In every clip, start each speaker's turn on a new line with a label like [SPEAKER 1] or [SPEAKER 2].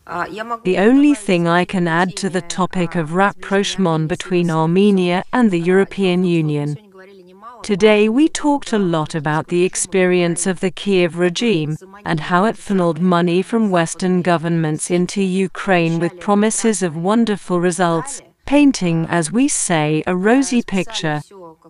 [SPEAKER 1] The only thing I can add to the topic of rapprochement between Armenia and the European Union. Today we talked a lot about the experience of the Kiev regime and how it funneled money from Western governments into Ukraine with promises of wonderful results, painting, as we say, a rosy picture,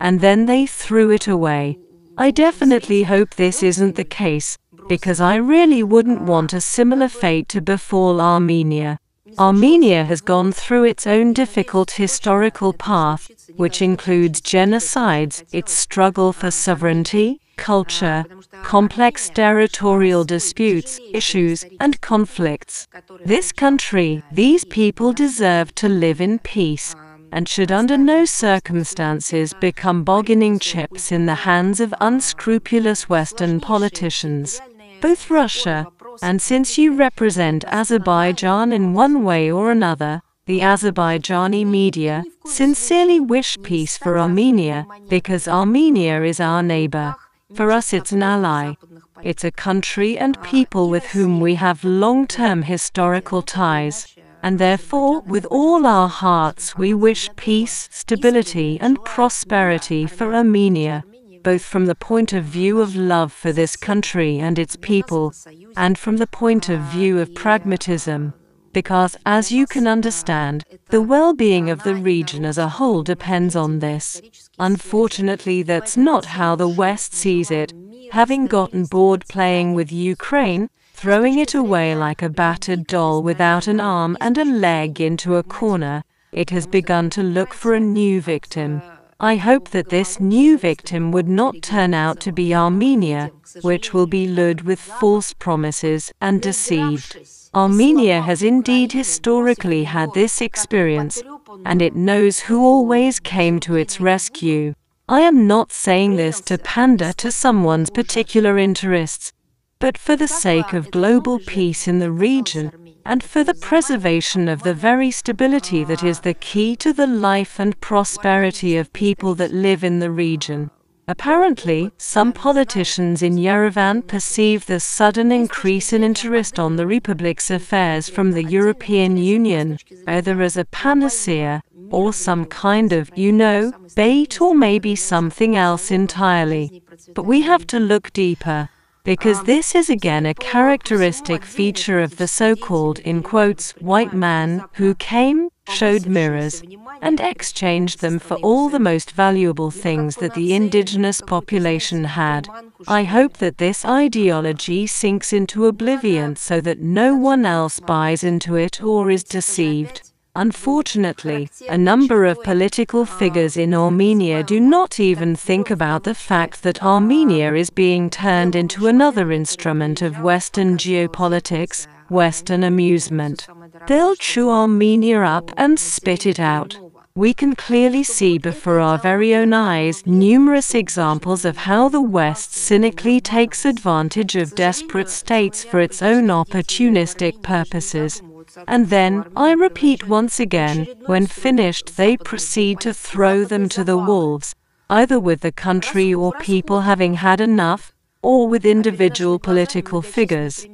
[SPEAKER 1] and then they threw it away. I definitely hope this isn't the case, because I really wouldn't want a similar fate to befall Armenia. Armenia has gone through its own difficult historical path, which includes genocides, its struggle for sovereignty, culture, complex territorial disputes, issues, and conflicts. This country, these people deserve to live in peace, and should under no circumstances become bargaining chips in the hands of unscrupulous Western politicians. Both Russia, and since you represent Azerbaijan in one way or another, the Azerbaijani media sincerely wish peace for Armenia, because Armenia is our neighbor. For us it's an ally. It's a country and people with whom we have long-term historical ties, and therefore with all our hearts we wish peace, stability and prosperity for Armenia, both from the point of view of love for this country and its people, and from the point of view of pragmatism, because, as you can understand, the well-being of the region as a whole depends on this. Unfortunately, that's not how the West sees it. Having gotten bored playing with Ukraine, throwing it away like a battered doll without an arm and a leg into a corner, it has begun to look for a new victim. I hope that this new victim would not turn out to be Armenia, which will be lured with false promises and deceived. Armenia has indeed historically had this experience, and it knows who always came to its rescue. I am not saying this to pander to someone's particular interests, but for the sake of global peace in the region, and for the preservation of the very stability that is the key to the life and prosperity of people that live in the region. Apparently, some politicians in Yerevan perceive the sudden increase in interest on the Republic's affairs from the European Union either as a panacea or some kind of, bait, or maybe something else entirely. But we have to look deeper, because this is again a characteristic feature of the so-called, in quotes, white man who came, showed mirrors, and exchanged them for all the most valuable things that the indigenous population had. I hope that this ideology sinks into oblivion so that no one else buys into it or is deceived. Unfortunately, a number of political figures in Armenia do not even think about the fact that Armenia is being turned into another instrument of Western geopolitics, Western amusement. They'll chew Armenia up and spit it out. We can clearly see before our very own eyes numerous examples of how the West cynically takes advantage of desperate states for its own opportunistic purposes. And then, I repeat once again, when finished they proceed to throw them to the wolves, either with the country or people having had enough, or with individual political figures.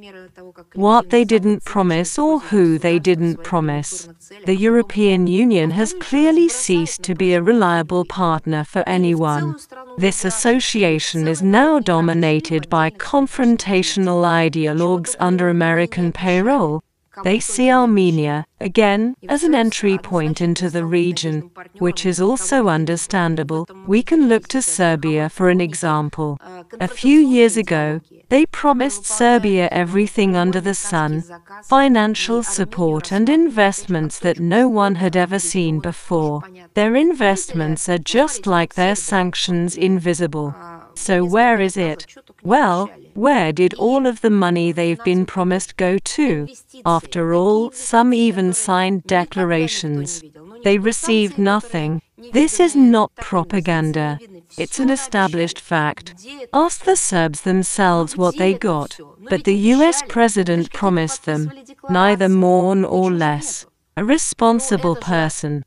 [SPEAKER 1] What they didn't promise or who they didn't promise. The European Union has clearly ceased to be a reliable partner for anyone. This association is now dominated by confrontational ideologues under American payroll. They see Armenia, again, as an entry point into the region, which is also understandable. We can look to Serbia for an example. A few years ago, they promised Serbia everything under the sun, financial support and investments that no one had ever seen before. Their investments are just like their sanctions, invisible. So where is it? Well, where did all of the money they've been promised go to? After all, some even signed declarations. They received nothing. This is not propaganda. It's an established fact. Ask the Serbs themselves what they got. But the US president promised them neither more nor less. A responsible person.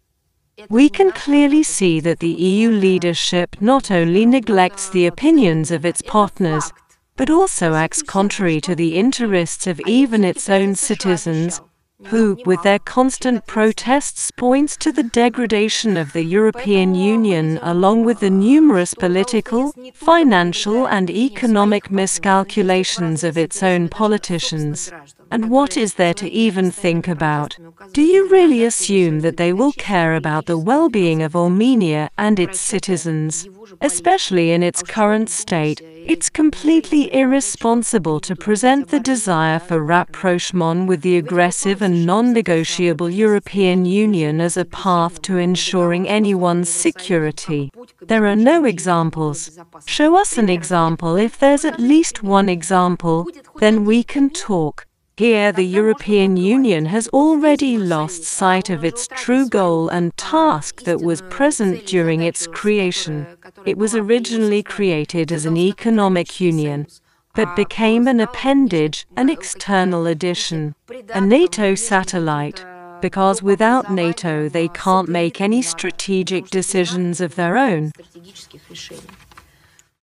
[SPEAKER 1] We can clearly see that the EU leadership not only neglects the opinions of its partners, but also acts contrary to the interests of even its own citizens. who, with their constant protests, points to the degradation of the European Union along with the numerous political, financial and economic miscalculations of its own politicians. And what is there to even think about? Do you really assume that they will care about the well-being of Armenia and its citizens, especially in its current state? It's completely irresponsible to present the desire for rapprochement with the aggressive and non-negotiable European Union as a path to ensuring anyone's security. There are no examples. Show us an example. If there's at least one example, then we can talk. Here, the European Union has already lost sight of its true goal and task that was present during its creation. It was originally created as an economic union, but became an appendage, an external addition, a NATO satellite, because without NATO they can't make any strategic decisions of their own.